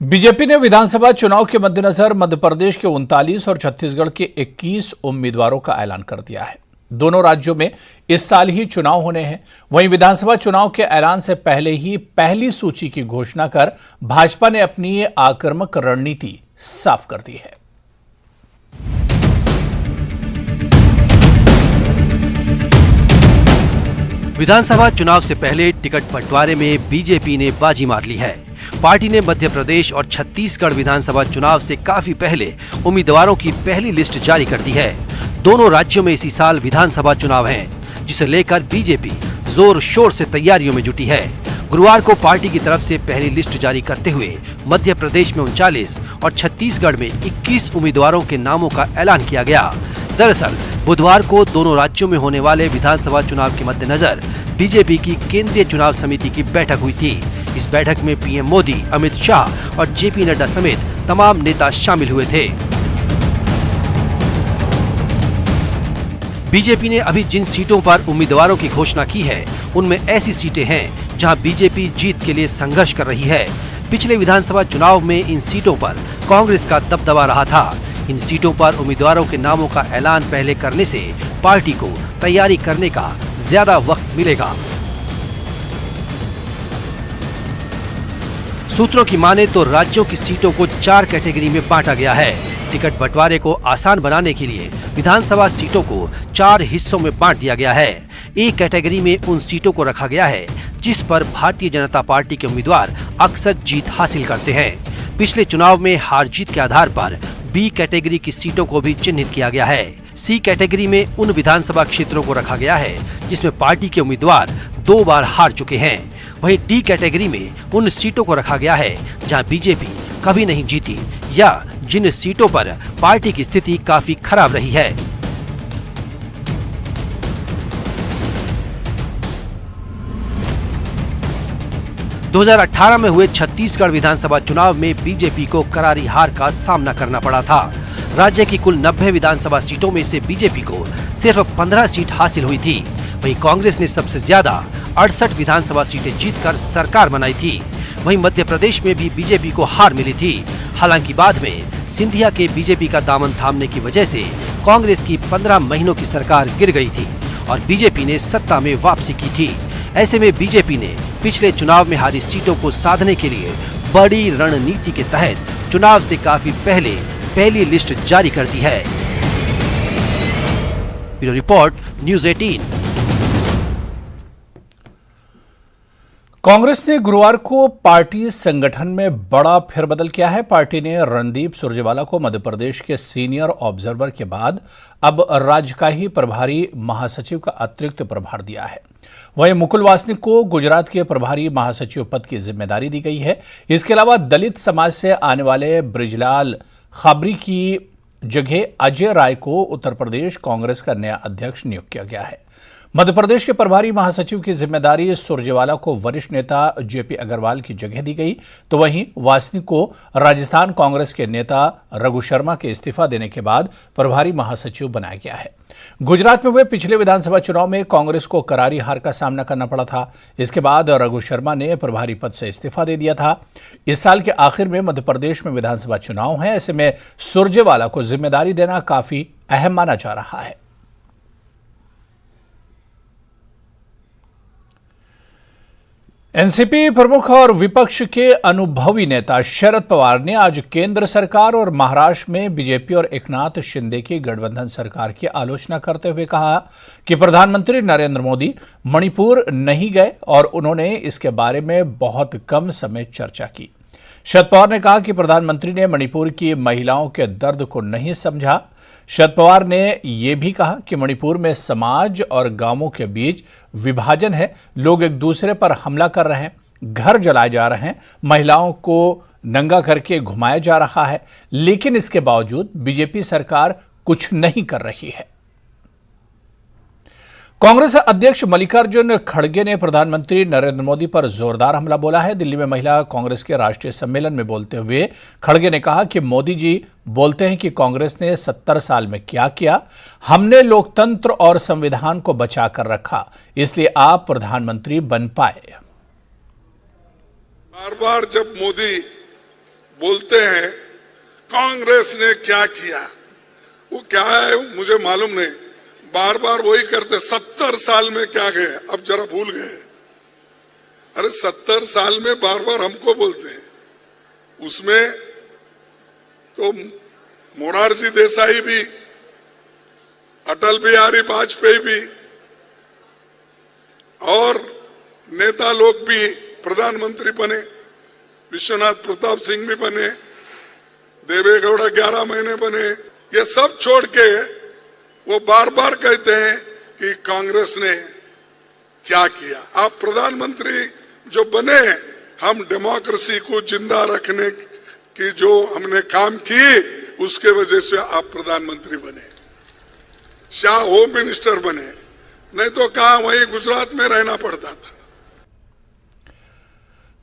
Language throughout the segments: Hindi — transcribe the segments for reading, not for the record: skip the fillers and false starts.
बीजेपी ने विधानसभा चुनाव के मद्देनजर मध्य प्रदेश के 39 और छत्तीसगढ़ के 21 उम्मीदवारों का ऐलान कर दिया है। दोनों राज्यों में इस साल ही चुनाव होने हैं। वहीं विधानसभा चुनाव के ऐलान से पहले ही पहली सूची की घोषणा कर भाजपा ने अपनी आक्रामक रणनीति साफ कर दी है। विधानसभा चुनाव से पहले टिकट बंटवारे में बीजेपी ने बाजी मार ली है। पार्टी ने मध्य प्रदेश और छत्तीसगढ़ विधानसभा चुनाव से काफी पहले उम्मीदवारों की पहली लिस्ट जारी कर दी है। दोनों राज्यों में इसी साल विधानसभा चुनाव हैं, जिसे लेकर बीजेपी जोर शोर से तैयारियों में जुटी है। गुरुवार को पार्टी की तरफ से पहली लिस्ट जारी करते हुए मध्य प्रदेश में 39 और छत्तीसगढ़ में 21 उम्मीदवारों के नामों का ऐलान किया गया। दरअसल बुधवार को दोनों राज्यों में होने वाले विधानसभा चुनाव के मद्देनजर बीजेपी की केंद्रीय चुनाव समिति की बैठक हुई थी। इस बैठक में पीएम मोदी, अमित शाह और जेपी नड्डा समेत तमाम नेता शामिल हुए थे। बीजेपी ने अभी जिन सीटों पर उम्मीदवारों की घोषणा की है, उनमें ऐसी सीटें हैं जहां बीजेपी जीत के लिए संघर्ष कर रही है। पिछले विधानसभा चुनाव में इन सीटों पर कांग्रेस का दबदबा रहा था। इन सीटों पर उम्मीदवारों के नामों का ऐलान पहले करने से पार्टी को तैयारी करने का ज्यादा वक्त मिलेगा। सूत्रों की माने तो राज्यों की सीटों को 4 कैटेगरी में बांटा गया है। टिकट बंटवारे को आसान बनाने के लिए विधानसभा सीटों को 4 हिस्सों में बांट दिया गया है। ए कैटेगरी में उन सीटों को रखा गया है जिस पर भारतीय जनता पार्टी के उम्मीदवार अक्सर जीत हासिल करते हैं। पिछले चुनाव में हार जीत के आधार पर बी कैटेगरी की सीटों को भी चिन्हित किया गया है। सी कैटेगरी में उन विधानसभा क्षेत्रों को रखा गया है जिसमें पार्टी के उम्मीदवार 2 बार हार चुके हैं। वहीं डी कैटेगरी में उन सीटों को रखा गया है जहां बीजेपी कभी नहीं जीती या जिन सीटों पर पार्टी की स्थिति काफी खराब रही है। दो 2018 में हुए छत्तीसगढ़ विधानसभा चुनाव में बीजेपी को करारी हार का सामना करना पड़ा था। राज्य की कुल 90 विधानसभा सीटों में से बीजेपी को सिर्फ 15 सीट हासिल हुई थी। वहीं कांग्रेस ने सबसे ज्यादा 68 विधानसभा सीटें जीतकर सरकार बनाई थी। वहीं मध्य प्रदेश में भी बीजेपी को हार मिली थी। हालांकि बाद में सिंधिया के बीजेपी का दामन थामने की वजह से कांग्रेस की 15 महीनों की सरकार गिर गई थी और बीजेपी ने सत्ता में वापसी की थी। ऐसे में बीजेपी ने पिछले चुनाव में हारी सीटों को साधने के लिए बड़ी रणनीति के तहत चुनाव से काफी पहले पहली लिस्ट जारी कर दी है। Bureau report, news 18। कांग्रेस ने गुरुवार को पार्टी संगठन में बड़ा फेरबदल किया है। पार्टी ने रणदीप सुरजेवाला को मध्य प्रदेश के सीनियर ऑब्जर्वर के बाद अब राज्य का ही प्रभारी महासचिव का अतिरिक्त प्रभार दिया है। वहीं मुकुल वासनिक को गुजरात के प्रभारी महासचिव पद की जिम्मेदारी दी गई है। इसके अलावा दलित समाज से आने वाले ब्रिजलाल खाबरी की जगह अजय राय को उत्तर प्रदेश कांग्रेस का नया अध्यक्ष नियुक्त किया गया है। मध्य प्रदेश के प्रभारी महासचिव की जिम्मेदारी सुरजेवाला को वरिष्ठ नेता जेपी अग्रवाल की जगह दी गई, तो वहीं वासनिक को राजस्थान कांग्रेस के नेता रघु शर्मा के इस्तीफा देने के बाद प्रभारी महासचिव बनाया गया है। गुजरात में हुए पिछले विधानसभा चुनाव में कांग्रेस को करारी हार का सामना करना पड़ा था। इसके बाद रघु शर्मा ने प्रभारी पद से इस्तीफा दे दिया था। इस साल के आखिर में मध्य प्रदेश में विधानसभा चुनाव है। ऐसे में सुरजेवाला को जिम्मेदारी देना काफी अहम माना जा रहा है। एनसीपी प्रमुख और विपक्ष के अनुभवी नेता शरद पवार ने आज केंद्र सरकार और महाराष्ट्र में बीजेपी और एकनाथ शिंदे की गठबंधन सरकार की आलोचना करते हुए कहा कि प्रधानमंत्री नरेंद्र मोदी मणिपुर नहीं गए और उन्होंने इसके बारे में बहुत कम समय चर्चा की। शरद पवार ने कहा कि प्रधानमंत्री ने मणिपुर की महिलाओं के दर्द को नहीं समझा। शरद पवार ने यह भी कहा कि मणिपुर में समाज और गांवों के बीच विभाजन है। लोग एक दूसरे पर हमला कर रहे हैं, घर जलाए जा रहे हैं, महिलाओं को नंगा करके घुमाया जा रहा है, लेकिन इसके बावजूद बीजेपी सरकार कुछ नहीं कर रही है। कांग्रेस अध्यक्ष मल्लिकार्जुन खड़गे ने प्रधानमंत्री नरेंद्र मोदी पर जोरदार हमला बोला है। दिल्ली में महिला कांग्रेस के राष्ट्रीय सम्मेलन में बोलते हुए खड़गे ने कहा कि मोदी जी बोलते हैं कि कांग्रेस ने 70 साल में क्या किया। हमने लोकतंत्र और संविधान को बचा कर रखा, इसलिए आप प्रधानमंत्री बन पाए। बार बार जब मोदी बोलते हैं कांग्रेस ने क्या किया, वो क्या है मुझे मालूम नहीं, बार बार वही करते। 70 साल में क्या गए, अब जरा भूल गए। अरे 70 साल में बार बार हमको बोलते हैं। उसमें तो मोरारजी देसाई भी, अटल बिहारी वाजपेयी भी और नेता लोग भी प्रधानमंत्री बने, विश्वनाथ प्रताप सिंह भी बने, देवेगौड़ा 11 महीने बने। ये सब छोड़ के वो बार बार कहते हैं कि कांग्रेस ने क्या किया। आप प्रधानमंत्री जो बने, हम डेमोक्रेसी को जिंदा रखने की जो हमने काम की, उसके वजह से आप प्रधानमंत्री बने, शाह होम मिनिस्टर बने, नहीं तो कहां वहीं गुजरात में रहना पड़ता था।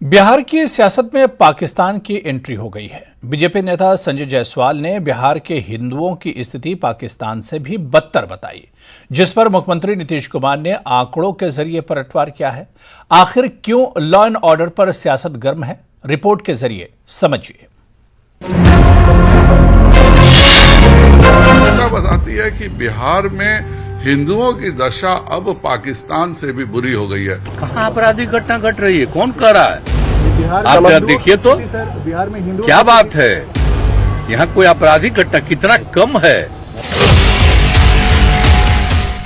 बिहार की सियासत में पाकिस्तान की एंट्री हो गई है। बीजेपी नेता संजय जायसवाल ने बिहार के हिंदुओं की स्थिति पाकिस्तान से भी बदतर बताई, जिस पर मुख्यमंत्री नीतीश कुमार ने आंकड़ों के जरिए पलटवार किया है। आखिर क्यों लॉ एंड ऑर्डर पर सियासत गर्म है, रिपोर्ट के जरिए समझिए। बताती है कि बिहार में हिंदुओं की दशा अब पाकिस्तान से भी बुरी हो गई है। कहाँ आपराधिक घटना घट रही है, कौन कर रहा है? आप जरा देखिए तो, बिहार में हिंदू क्या बात है, यहाँ कोई आपराधिक घटना कितना कम है।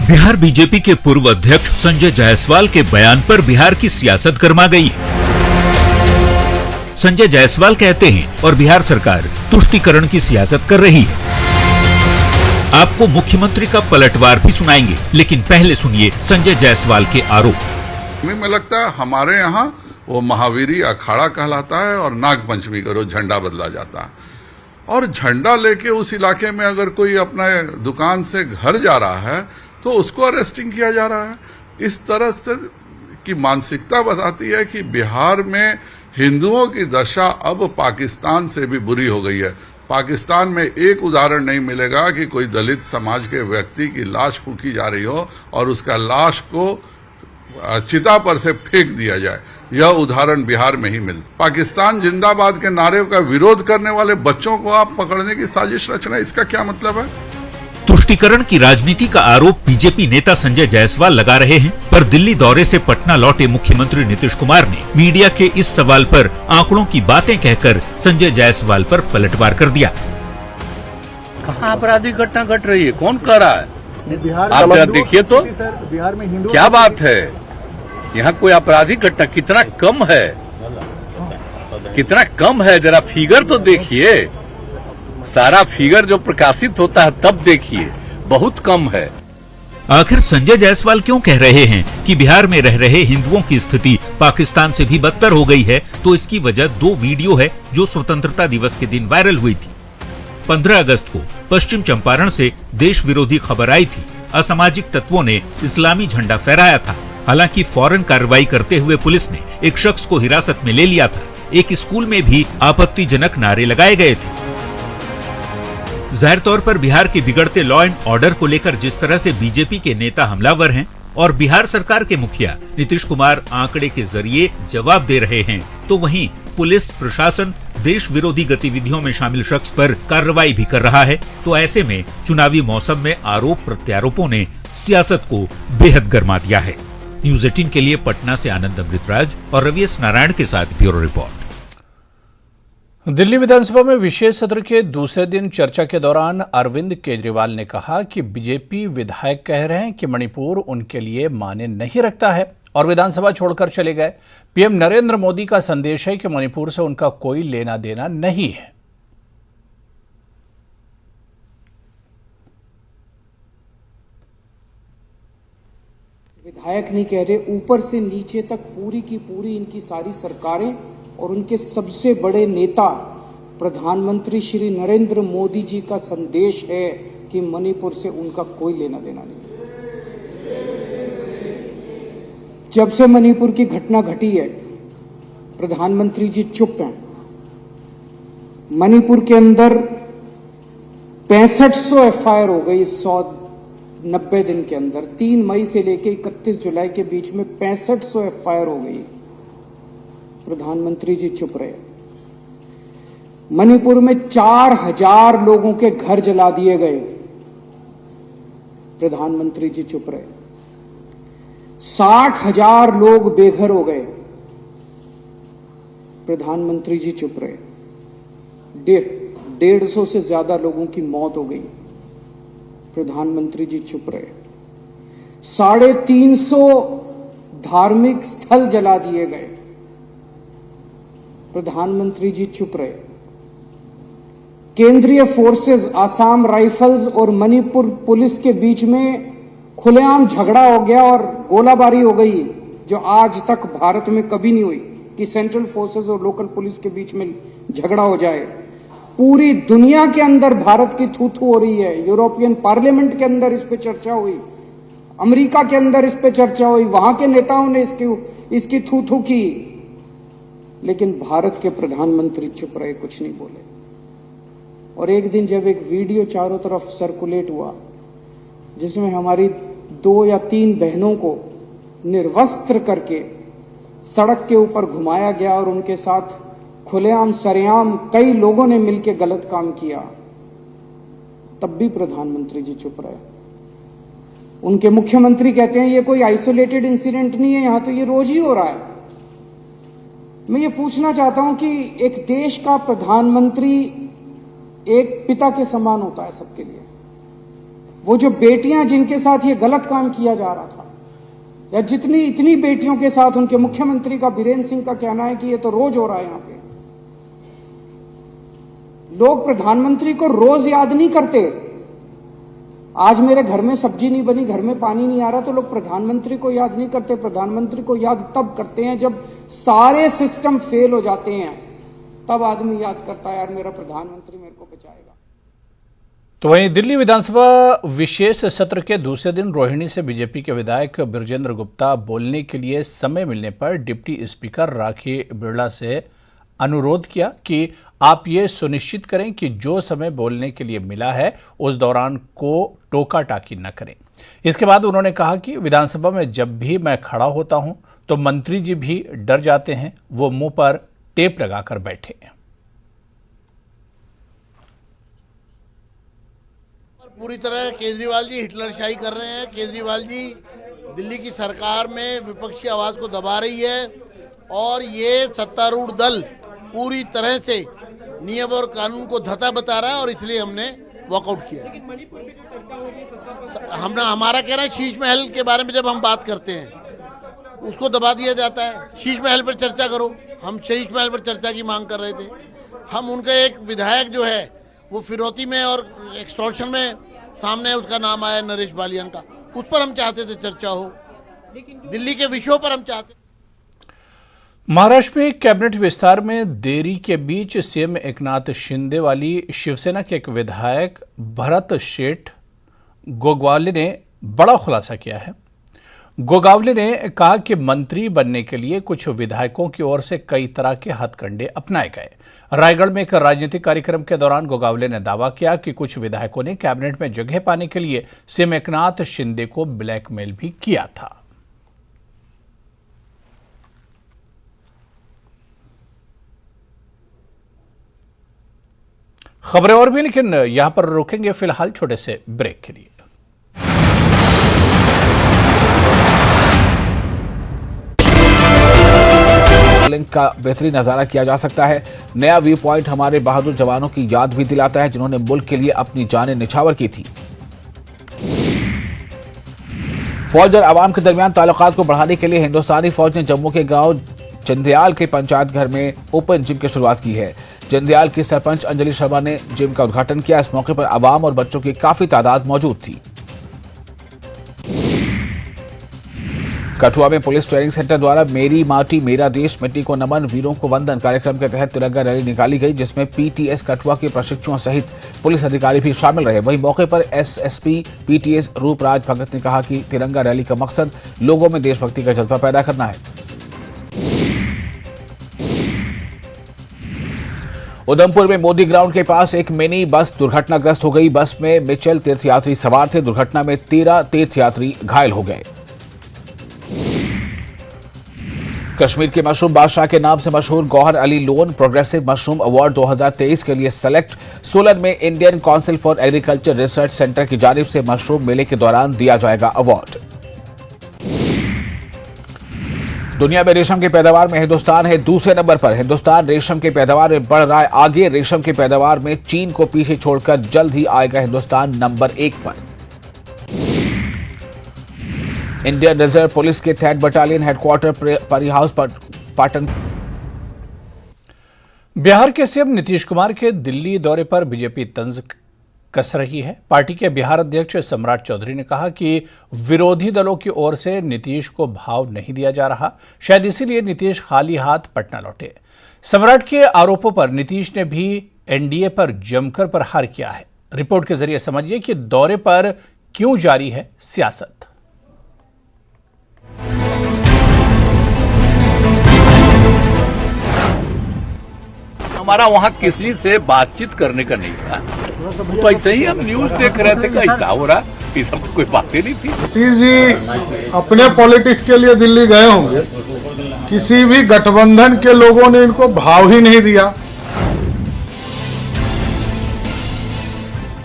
बिहार बीजेपी के पूर्व अध्यक्ष संजय जायसवाल के बयान पर बिहार की सियासत गर्मा गई है। संजय जायसवाल कहते हैं और बिहार सरकार तुष्टीकरण की सियासत कर रही है। आपको मुख्यमंत्री का पलटवार भी सुनाएंगे, लेकिन पहले सुनिए संजय जायसवाल के आरोप। मुझे लगता है हमारे यहाँ वो महावीरी अखाड़ा कहलाता है और नागपंचमी का रोज झंडा बदला जाता है, और झंडा लेके उस इलाके में अगर कोई अपने दुकान से घर जा रहा है तो उसको अरेस्टिंग किया जा रहा है। इस तरह से की मानसिकता बताती है कि बिहार में हिंदुओं की दशा अब पाकिस्तान से भी बुरी हो गई है। पाकिस्तान में एक उदाहरण नहीं मिलेगा कि कोई दलित समाज के व्यक्ति की लाश फूंकी जा रही हो और उसका लाश को चिता पर से फेंक दिया जाए। यह उदाहरण बिहार में ही मिलता। पाकिस्तान जिंदाबाद के नारे का विरोध करने वाले बच्चों को आप पकड़ने की साजिश रच रहे हैं, इसका क्या मतलब है? तुष्टीकरण की राजनीति का आरोप बीजेपी नेता संजय जायसवाल लगा रहे हैं, पर दिल्ली दौरे से पटना लौटे मुख्यमंत्री नीतीश कुमार ने मीडिया के इस सवाल पर आंकड़ों की बातें कहकर संजय जायसवाल पर पलटवार कर दिया। कहाँ आपराधिक घटना घट रही है, कौन कर रहा है? बिहार आप जरा देखिए तो, बिहार में हिंदू क्या बात है, यहाँ कोई आपराधिक घटना कितना कम है, कितना कम है। जरा फिगर तो देखिए, सारा फिगर जो प्रकाशित होता है तब देखिए, बहुत कम है। आखिर संजय जायसवाल क्यों कह रहे हैं कि बिहार में रह रहे हिंदुओं की स्थिति पाकिस्तान से भी बदतर हो गई है? तो इसकी वजह 2 वीडियो है जो स्वतंत्रता दिवस के दिन वायरल हुई थी। 15 अगस्त को पश्चिम चंपारण से देश विरोधी खबर आई थी। असामाजिक तत्वों ने इस्लामी झंडा फहराया था। हालांकि फौरन कार्रवाई करते हुए पुलिस ने एक शख्स को हिरासत में ले लिया था। एक स्कूल में भी आपत्तिजनक नारे लगाए गए थे। जाहिर तौर पर बिहार के बिगड़ते लॉ एंड ऑर्डर को लेकर जिस तरह से बीजेपी के नेता हमलावर हैं और बिहार सरकार के मुखिया नीतीश कुमार आंकड़े के जरिए जवाब दे रहे हैं, तो वहीं पुलिस प्रशासन देश विरोधी गतिविधियों में शामिल शख्स पर कार्रवाई भी कर रहा है। तो ऐसे में चुनावी मौसम में आरोप प्रत्यारोपों ने सियासत को बेहद गर्मा दिया है। न्यूज 18 के लिए पटना से आनंद अमृतराज और रवि एस नारायण के साथ ब्यूरो रिपोर्ट। दिल्ली विधानसभा में विशेष सत्र के दूसरे दिन चर्चा के दौरान अरविंद केजरीवाल ने कहा कि बीजेपी विधायक कह रहे हैं कि मणिपुर उनके लिए मायने नहीं रखता है और विधानसभा छोड़कर चले गए। पीएम नरेंद्र मोदी का संदेश है कि मणिपुर से उनका कोई लेना देना नहीं है। विधायक नहीं कह रहे, ऊपर से नीचे तक पूरी की पूरी इनकी सारी सरकारें और उनके सबसे बड़े नेता प्रधानमंत्री श्री नरेंद्र मोदी जी का संदेश है कि मणिपुर से उनका कोई लेना देना नहीं। जब से मणिपुर की घटना घटी है, प्रधानमंत्री जी चुप हैं। मणिपुर के अंदर 6500 एफआईआर हो गई 190 दिन के अंदर। 3 मई से लेकर 31 जुलाई के बीच में 6500 एफआईआर हो गई। प्रधानमंत्री जी चुप रहे। मणिपुर में 4000 लोगों के घर जला दिए गए, प्रधानमंत्री जी चुप रहे। 60,000 लोग बेघर हो गए, प्रधानमंत्री जी चुप रहे। 150 से ज्यादा लोगों की मौत हो गई, प्रधानमंत्री जी चुप रहे। 350 धार्मिक स्थल जला दिए गए, प्रधानमंत्री जी चुप रहे। केंद्रीय फोर्सेस, आसाम राइफल्स और मणिपुर पुलिस के बीच में खुलेआम झगड़ा हो गया और गोलाबारी हो गई, जो आज तक भारत में कभी नहीं हुई कि सेंट्रल फोर्सेस और लोकल पुलिस के बीच में झगड़ा हो जाए। पूरी दुनिया के अंदर भारत की थू-थू हो रही है। यूरोपियन पार्लियामेंट के अंदर इस पे चर्चा हुई, अमेरिका के अंदर इस पे चर्चा हुई, वहां के नेताओं ने इसकी थू-थू की, लेकिन भारत के प्रधानमंत्री चुप रहे, कुछ नहीं बोले। और एक दिन जब एक वीडियो चारों तरफ सर्कुलेट हुआ जिसमें हमारी 2 या 3 बहनों को निर्वस्त्र करके सड़क के ऊपर घुमाया गया और उनके साथ खुलेआम सरेआम कई लोगों ने मिलकर गलत काम किया, तब भी प्रधानमंत्री जी चुप रहे। उनके मुख्यमंत्री कहते हैं ये कोई आइसोलेटेड इंसिडेंट नहीं है, यहां तो ये रोज ही हो रहा है। मैं ये पूछना चाहता हूं कि एक देश का प्रधानमंत्री एक पिता के समान होता है सबके लिए। वो जो बेटियां जिनके साथ ये गलत काम किया जा रहा था, या इतनी बेटियों के साथ उनके मुख्यमंत्री का बीरेन्द्र सिंह का कहना है कि ये तो रोज हो रहा है। यहां पे लोग प्रधानमंत्री को रोज याद नहीं करते। आज मेरे घर में सब्जी नहीं बनी, घर में पानी नहीं आ रहा, तो लोग प्रधानमंत्री को याद नहीं करते। प्रधानमंत्री को याद तब करते हैं जब सारे सिस्टम फेल हो जाते हैं, तब आदमी याद करता है यार मेरा प्रधानमंत्री मेरे को बचाएगा। तो वहीं दिल्ली विधानसभा विशेष सत्र के दूसरे दिन रोहिणी से बीजेपी के विधायक बृजेंद्र गुप्ता बोलने के लिए समय मिलने पर डिप्टी स्पीकर राखी बिरला से अनुरोध किया कि आप ये सुनिश्चित करें कि जो समय बोलने के लिए मिला है उस दौरान को टोका टाकी न करें। इसके बाद उन्होंने कहा कि विधानसभा में जब भी मैं खड़ा होता हूं तो मंत्री जी भी डर जाते हैं, वो मुंह पर टेप लगाकर बैठे हैं। पूरी तरह केजरीवाल जी हिटलरशाही कर रहे हैं। केजरीवाल जी दिल्ली की सरकार में विपक्ष की आवाज को दबा रही है और ये सत्तारूढ़ दल पूरी तरह से नियम और कानून को धता बता रहा है और इसलिए हमने वॉकआउट किया। हमारा कहना है शीश महल के बारे में जब हम बात करते हैं उसको दबा दिया जाता है। शीश महल पर चर्चा करो, हम शीश महल पर चर्चा की मांग कर रहे थे। हम उनका एक विधायक जो है वो फिरौती में और एक्सटॉर्शन में सामने उसका नाम आया नरेश बालियान का, उस पर हम चाहते थे चर्चा हो। दिल्ली के विषयों पर हम चाहते। महाराष्ट्र में कैबिनेट विस्तार में देरी के बीच सीएम एकनाथ शिंदे वाली शिवसेना के एक विधायक भरत शेठ गोगावले ने बड़ा खुलासा किया है। गोगावले ने कहा कि मंत्री बनने के लिए कुछ विधायकों की ओर से कई तरह के हथकंडे अपनाए गए। रायगढ़ में एक राजनीतिक कार्यक्रम के दौरान गोगावले ने दावा किया कि कुछ विधायकों ने कैबिनेट में जगह पाने के लिए सीएम एकनाथ शिंदे को ब्लैकमेल भी किया था। खबरें और भी, लेकिन यहां पर रुकेंगे फिलहाल छोटे से ब्रेक के लिए। लिंक का बेहतरीन नजारा किया जा सकता है। नया व्यू पॉइंट हमारे बहादुर जवानों की याद भी दिलाता है जिन्होंने मुल्क के लिए अपनी जानें निछावर की थी। फौज और आवाम के दरमियान ताल्लुकात को बढ़ाने के लिए हिंदुस्तानी फौज ने जम्मू के गांव जंदियाल के पंचायत घर में ओपन जिम की शुरुआत की है। जंदियाल की सरपंच अंजलि शर्मा ने जिम का उद्घाटन किया। इस मौके पर आवाम और बच्चों की काफी तादाद मौजूद थी। कठुआ में पुलिस ट्रेनिंग सेंटर द्वारा मेरी माटी मेरा देश मिट्टी को नमन वीरों को वंदन कार्यक्रम के तहत तिरंगा रैली निकाली गई, जिसमें पीटीएस कठुआ के प्रशिक्षुओं सहित पुलिस अधिकारी भी शामिल रहे। वहीं मौके पर एसएसपी पीटीएस रूपराज भगत ने कहा कि तिरंगा रैली का मकसद लोगों में देशभक्ति का जज्बा पैदा करना है। उधमपुर में मोदी ग्राउंड के पास एक मिनी बस दुर्घटनाग्रस्त हो गई। बस में मिचल तीर्थयात्री सवार थे। दुर्घटना में 13 तीर्थयात्री घायल हो गए। कश्मीर के मशरूम बादशाह के नाम से मशहूर Gauhar Ali Lone progressive mushroom award 2023 के लिए सेलेक्ट। सोलन में Indian council for agriculture research centre की जानिब से मशरूम मेले के दौरान दिया जाएगा अवार्ड। दुनिया में रेशम की पैदावार में हिंदुस्तान है दूसरे नंबर पर। हिंदुस्तान रेशम की पैदावार में बढ़ रहा है आगे। रेशम की पैदावार में चीन को पीछे छोड़कर जल्द ही आएगा हिंदुस्तान नंबर 1 पर। इंडियन रिजर्व पुलिस के 3rd बटालियन हेडक्वार्टर परी हाउस पाटन। बिहार के सीएम नीतीश कुमार के दिल्ली दौरे पर बीजेपी तंज कस रही है। पार्टी के बिहार अध्यक्ष सम्राट चौधरी ने कहा कि विरोधी दलों की ओर से नीतीश को भाव नहीं दिया जा रहा, शायद इसीलिए नीतीश खाली हाथ पटना लौटे। सम्राट के आरोपों पर नीतीश ने भी एनडीए पर जमकर प्रहार किया है। रिपोर्ट के जरिए समझिए कि दौरे पर क्यों जारी है सियासत। हमारा वहां किसी से बातचीत करने का नहीं था, तो ऐसे ही हम न्यूज देख रहे थे कि ऐसा हो रहा, ये सब तो कोई बातें नहीं थी। नीतीश जी अपने पॉलिटिक्स के लिए दिल्ली गए होंगे, किसी भी गठबंधन के लोगों ने इनको भाव ही नहीं दिया।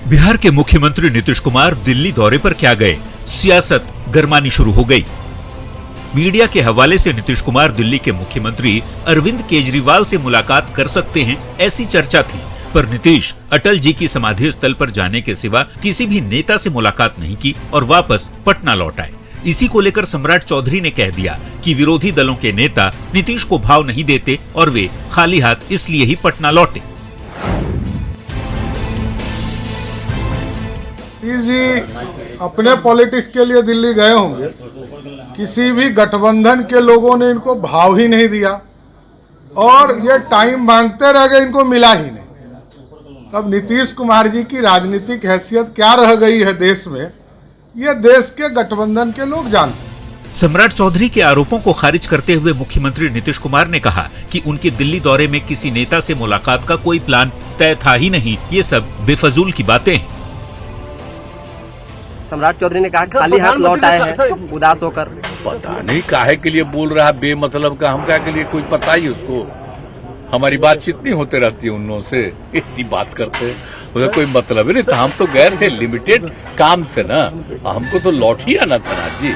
बिहार के मुख्यमंत्री नीतीश कुमार दिल्ली दौरे पर क्या गए, सियासत गरमानी शुरू हो गई। मीडिया के हवाले से नीतीश कुमार दिल्ली के मुख्यमंत्री अरविंद केजरीवाल से मुलाकात कर सकते हैं, ऐसी चर्चा थी। पर नीतीश अटल जी की समाधि स्थल पर जाने के सिवा किसी भी नेता से मुलाकात नहीं की और वापस पटना लौट आए। इसी को लेकर सम्राट चौधरी ने कह दिया कि विरोधी दलों के नेता नीतीश को भाव नहीं देते और वे खाली हाथ इसलिए ही पटना लौटे। नीतीश जी अपने पॉलिटिक्स के लिए दिल्ली गए होंगे, किसी भी गठबंधन के लोगों ने इनको भाव ही नहीं दिया और ये टाइम मांगते रह गए, इनको मिला ही नहीं। अब नीतीश कुमार जी की राजनीतिक हैसियत क्या रह गई है देश में, ये देश के गठबंधन के लोग जानते हैं। सम्राट चौधरी के आरोपों को खारिज करते हुए मुख्यमंत्री नीतीश कुमार ने कहा कि उनके दिल्ली दौरे में किसी नेता से मुलाकात का कोई प्लान तय था ही नहीं, ये सब बेफजूल की बातें हैं। सम्राट चौधरी ने कहा खाली हाथ लौट आए हैं उदास होकर। पता नहीं काहे के लिए बोल रहा है बेमतलब का, हम क्या के लिए कोई पता ही उसको। हमारी बातचीत नहीं होते रहती है उन लोगों से, ऐसी बात करते हैं, उधर कोई मतलब ही नहीं था। हम तो गए थे लिमिटेड काम से ना, हमको तो लौट ही आना था ना जी,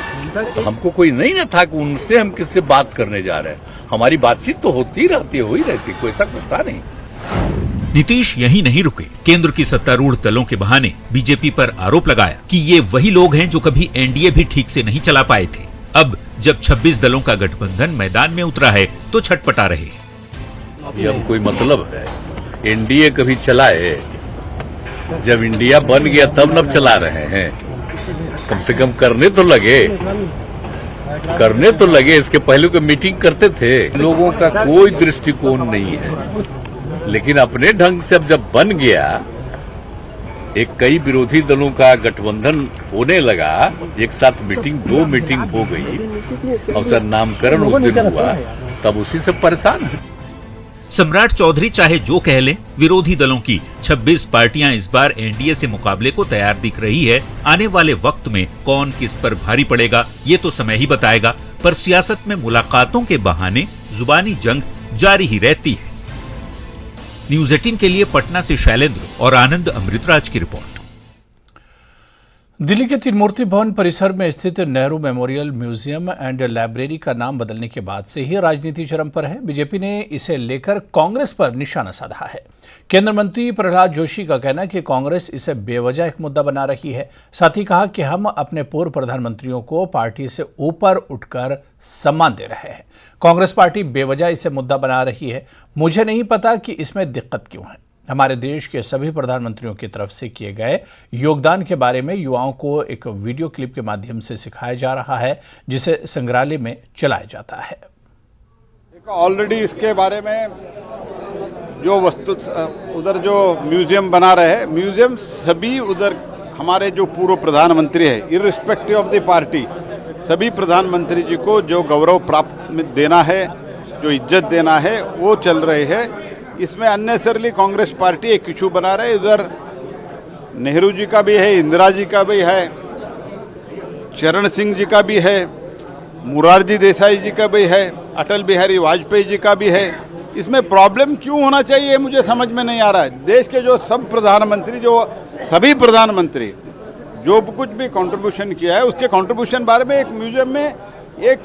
तो हमको कोई नहीं ना था कि उनसे हम किससे बात करने जा रहे हैं। हमारी बातचीत तो होती रहती है, हो ही रहती, कोई ऐसा कुछ था नहीं। नीतीश यहीं नहीं रुके, केंद्र की सत्तारूढ़ दलों के बहाने बीजेपी पर आरोप लगाया कि ये वही लोग हैं जो कभी एनडीए भी ठीक से नहीं चला पाए थे। अब जब 26 दलों का गठबंधन मैदान में उतरा है तो छटपटा रहे। ये अब कोई मतलब है, एनडीए कभी चलाए, जब इंडिया बन गया तब न चला रहे हैं। कम से कम करने तो लगे, इसके पहले कोई मीटिंग करते थे। लोगों का कोई दृष्टिकोण नहीं है, लेकिन अपने ढंग से अब जब बन गया, एक कई विरोधी दलों का गठबंधन होने लगा, एक साथ मीटिंग 2 मीटिंग हो गई और सर नामकरण उस दिन हुआ, तब उसी से परेशान है। सम्राट चौधरी चाहे जो कह लें, विरोधी दलों की 26 पार्टियां इस बार एनडीए से मुकाबले को तैयार दिख रही है। आने वाले वक्त में कौन किस पर भारी पड़ेगा ये तो समय ही बताएगा, पर सियासत में मुलाकातों के बहाने जुबानी जंग जारी ही रहती है। न्यूज़ 18 के लिए पटना से शैलेंद्र और आनंद अमृतराज की रिपोर्ट। दिल्ली के तीन मूर्ति भवन परिसर में स्थित Nehru memorial museum and library का नाम बदलने के बाद से ही राजनीति चरम पर है। बीजेपी ने इसे लेकर कांग्रेस पर निशाना साधा है। केंद्रीय मंत्री प्रहलाद जोशी का कहना है कि कांग्रेस इसे बेवजह एक मुद्दा बना रही है। साथ ही कहा कि हम अपने पूर्व प्रधानमंत्रियों को पार्टी से ऊपर उठकर सम्मान दे रहे हैं। कांग्रेस पार्टी बेवजह इसे मुद्दा बना रही है। मुझे नहीं पता कि इसमें दिक्कत क्यों है। हमारे देश के सभी प्रधानमंत्रियों की तरफ से किए गए योगदान के बारे में युवाओं को एक वीडियो क्लिप के माध्यम से सिखाया जा रहा है, जिसे संग्रहालय में चलाया जाता है। ऑलरेडी इसके बारे में जो वस्तु उधर जो म्यूजियम बना रहे हैं, म्यूजियम सभी उधर हमारे जो पूर्व प्रधानमंत्री है, इर्रिस्पेक्टिव ऑफ द पार्टी, सभी प्रधानमंत्री जी को जो गौरव प्राप्त देना है, जो इज्जत देना है, वो चल रहे हैं। इसमें अननेसरली कांग्रेस पार्टी एक इशू बना रहे है। उधर नेहरू जी का भी है, इंदिरा जी का भी है, चरण सिंह जी का भी है, मुरारजी देसाई जी का भी है, अटल बिहारी वाजपेयी जी का भी है। इसमें प्रॉब्लम क्यों होना चाहिए मुझे समझ में नहीं आ रहा है। देश के जो सब प्रधानमंत्री, जो सभी प्रधानमंत्री जो कुछ भी कंट्रीब्यूशन किया है, उसके कंट्रीब्यूशन बारे में एक म्यूजियम में एक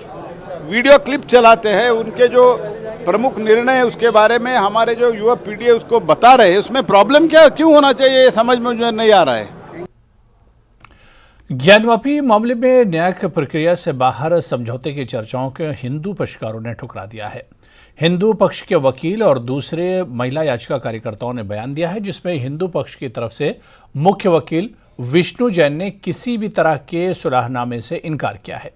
वीडियो क्लिप चलाते हैं, उनके जो प्रमुख निर्णय है उसके बारे में हमारे जो युवा पीढ़ी है उसको बता रहे हैं। उसमें प्रॉब्लम क्या क्यों होना चाहिए ये समझ में मुझे नहीं आ रहा है। ज्ञानवापी मामले में न्यायिक प्रक्रिया से बाहर समझौते की चर्चाओं के हिंदू पक्षकारों ने ठुकरा दिया है। हिंदू पक्ष के वकील और दूसरे महिला याचिका कार्यकर्ताओं ने बयान दिया है, जिसमें हिंदू पक्ष की तरफ से मुख्य वकील विष्णु जैन ने किसी भी तरह के सुलहनामे से इनकार किया है।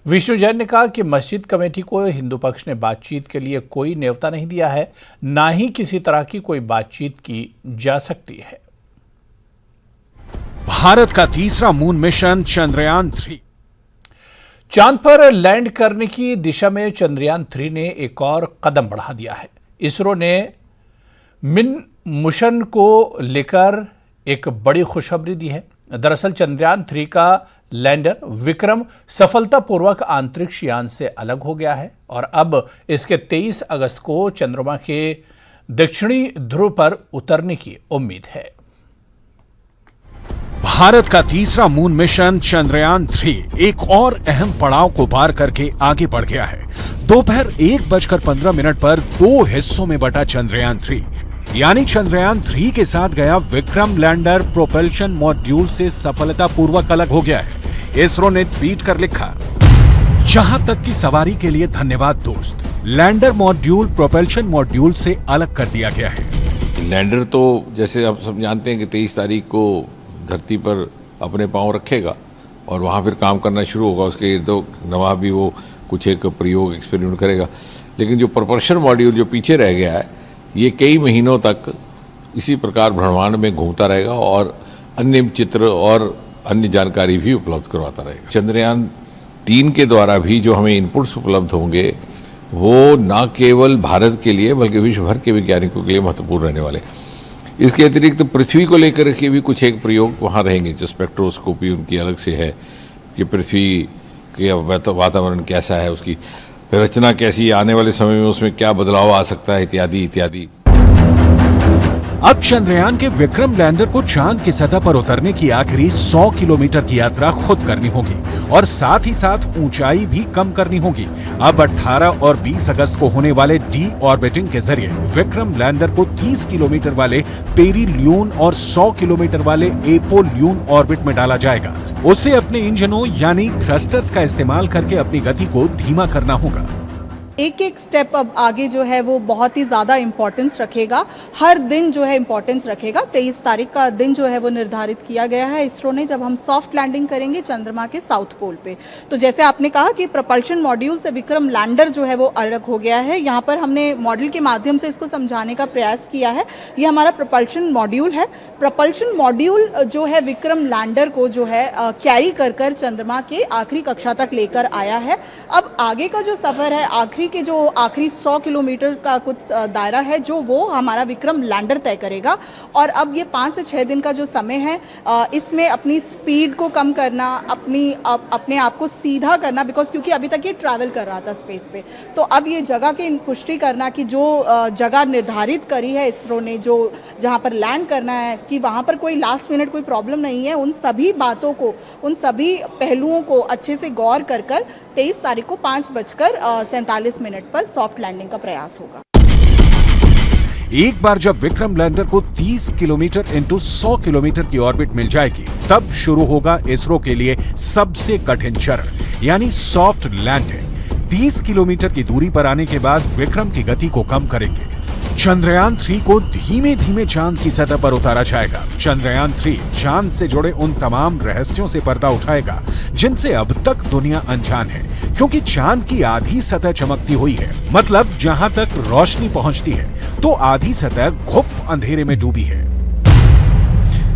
विष्णु जैन ने कहा कि मस्जिद कमेटी को हिंदू पक्ष ने बातचीत के लिए कोई न्योता नहीं दिया है, ना ही किसी तरह की कोई बातचीत की जा सकती है। भारत का तीसरा मून मिशन चंद्रयान 3 चांद पर लैंड करने की दिशा में चंद्रयान 3 ने एक और कदम बढ़ा दिया है। इसरो ने मिन मिशन को लेकर एक बड़ी खुशखबरी दी है। दरअसल चंद्रयान 3 का लैंडर विक्रम सफलतापूर्वक अंतरिक्ष यान से अलग हो गया है और अब इसके 23 अगस्त को चंद्रमा के दक्षिणी ध्रुव पर उतरने की उम्मीद है। भारत का तीसरा मून मिशन चंद्रयान 3 एक और अहम पड़ाव को पार करके आगे बढ़ गया है। दोपहर 1:15 पर 2 हिस्सों में बटा चंद्रयान 3, यानी चंद्रयान 3 के साथ गया विक्रम लैंडर प्रोपल्शन मॉड्यूल से सफलतापूर्वक अलग हो गया है। इसरो ने ट्वीट कर लिखा, यहां तक की सवारी के लिए धन्यवाद दोस्त। लैंडर मॉड्यूल प्रोपल्शन मॉड्यूल से अलग कर दिया गया है। लैंडर तो जैसे आप सब जानते हैं कि 23 तारीख को धरती पर अपने पांव रखेगा और वहां फिर काम करना शुरू होगा। उसके इर्द नवा भी वो कुछ एक प्रयोग एक्सपेरिमेंट करेगा। लेकिन जो प्रोपल्शन मॉड्यूल जो पीछे रह गया है, ये कई महीनों तक इसी प्रकार ब्रह्मांड में घूमता रहेगा और अन्य चित्र और अन्य जानकारी भी उपलब्ध करवाता रहेगा। चंद्रयान 3 के द्वारा भी जो हमें इनपुट्स उपलब्ध होंगे वो न केवल भारत के लिए बल्कि विश्व भर के वैज्ञानिकों के लिए महत्वपूर्ण रहने वाले। इसके अतिरिक्त पृथ्वी को लेकर के भी कुछ एक प्रयोग वहाँ रहेंगे। जो स्पेक्ट्रोस्कोपी उनकी अलग से है कि पृथ्वी के वातावरण कैसा है, उसकी रचना कैसी, आने वाले समय में उसमें क्या बदलाव आ सकता है, इत्यादि इत्यादि। अब चंद्रयान के विक्रम लैंडर को चांद की सतह पर उतरने की आखिरी 100 किलोमीटर की यात्रा खुद करनी होगी और साथ ही साथ ऊंचाई भी कम करनी होगी। अब 18 और 20 अगस्त को होने वाले डी ऑर्बिटिंग के जरिए विक्रम लैंडर को 30 किलोमीटर वाले पेरिल्यून और 100 किलोमीटर वाले एपोल्यून ऑर्बिट में डाला जाएगा। उसे अपने इंजनों यानी थ्रस्टर्स का इस्तेमाल करके अपनी गति को धीमा करना होगा। एक एक स्टेप अब आगे जो है वो बहुत ही ज़्यादा इम्पोर्टेंस रखेगा। हर दिन जो है इम्पोर्टेंस रखेगा। 23 तारीख का दिन जो है वो निर्धारित किया गया है इसरो ने, जब हम सॉफ्ट लैंडिंग करेंगे चंद्रमा के साउथ पोल पे। तो जैसे आपने कहा कि प्रोपल्शन मॉड्यूल से विक्रम लैंडर जो है वो अलग हो गया है। यहाँ पर हमने मॉडल के माध्यम से इसको समझाने का प्रयास किया है। ये हमारा प्रोपल्शन मॉड्यूल है। प्रोपल्शन मॉड्यूल जो है विक्रम लैंडर को जो है कैरी कर चंद्रमा के आखिरी कक्षा तक लेकर आया है। अब आगे का जो सफ़र है, के जो आखिरी 100 किलोमीटर का कुछ दायरा है, जो वो हमारा विक्रम लैंडर तय करेगा। और अब ये 5 से 6 दिन का जो समय है, इसमें अपनी स्पीड को कम करना, अपने आप को सीधा करना, बिकॉज क्योंकि अभी तक ये ट्रैवल कर रहा था स्पेस पे। तो अब ये जगह की पुष्टि करना कि जो जगह निर्धारित करी है इसरो ने, जो जहाँ पर लैंड करना है, कि वहाँ पर कोई लास्ट मिनट कोई प्रॉब्लम नहीं है। उन सभी बातों को, उन सभी पहलुओं को अच्छे से गौर कर 23 तारीख को 5:47 पर सॉफ्ट लैंडिंग का प्रयास होगा। एक बार जब विक्रम लैंडर को 30 किलोमीटर इंटू 100 किलोमीटर की ऑर्बिट मिल जाएगी, तब शुरू होगा इसरो के लिए सबसे कठिन चरण, यानी सॉफ्ट लैंडिंग। 30 किलोमीटर की दूरी पर आने के बाद विक्रम की गति को कम करेंगे। चंद्रयान 3 को धीमे धीमे चांद की सतह पर उतारा जाएगा। चंद्रयान 3 चांद से जुड़े उन तमाम रहस्यों से पर्दा उठाएगा जिनसे अब तक दुनिया अनजान है, क्योंकि चांद की आधी सतह चमकती हुई है। मतलब जहां तक रोशनी पहुंचती है तो आधी सतह घुप अंधेरे में डूबी है।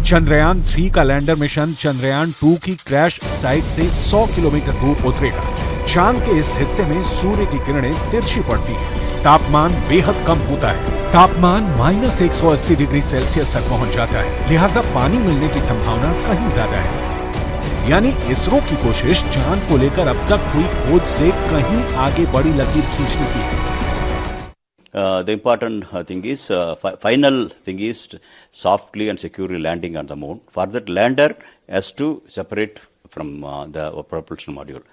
चंद्रयान 3 का लैंडर मिशन चंद्रयान 2 की क्रैश साइट से 100 किलोमीटर दूर उतरेगा। चांद के इस हिस्से में सूर्य की किरणें तिरछी पड़ती हैं, तापमान बेहद कम होता है। तापमान -180 डिग्री सेल्सियस तक पहुंच जाता है, लिहाजा पानी मिलने की संभावना कहीं ज्यादा है। यानी इसरो की कोशिश चांद को लेकर अब तक हुई खोज से कहीं आगे बड़ी लकीर खींचने की है। The important thing is, final thing is softly and securely landing on the moon. For that, lander has to separate from the propulsion module.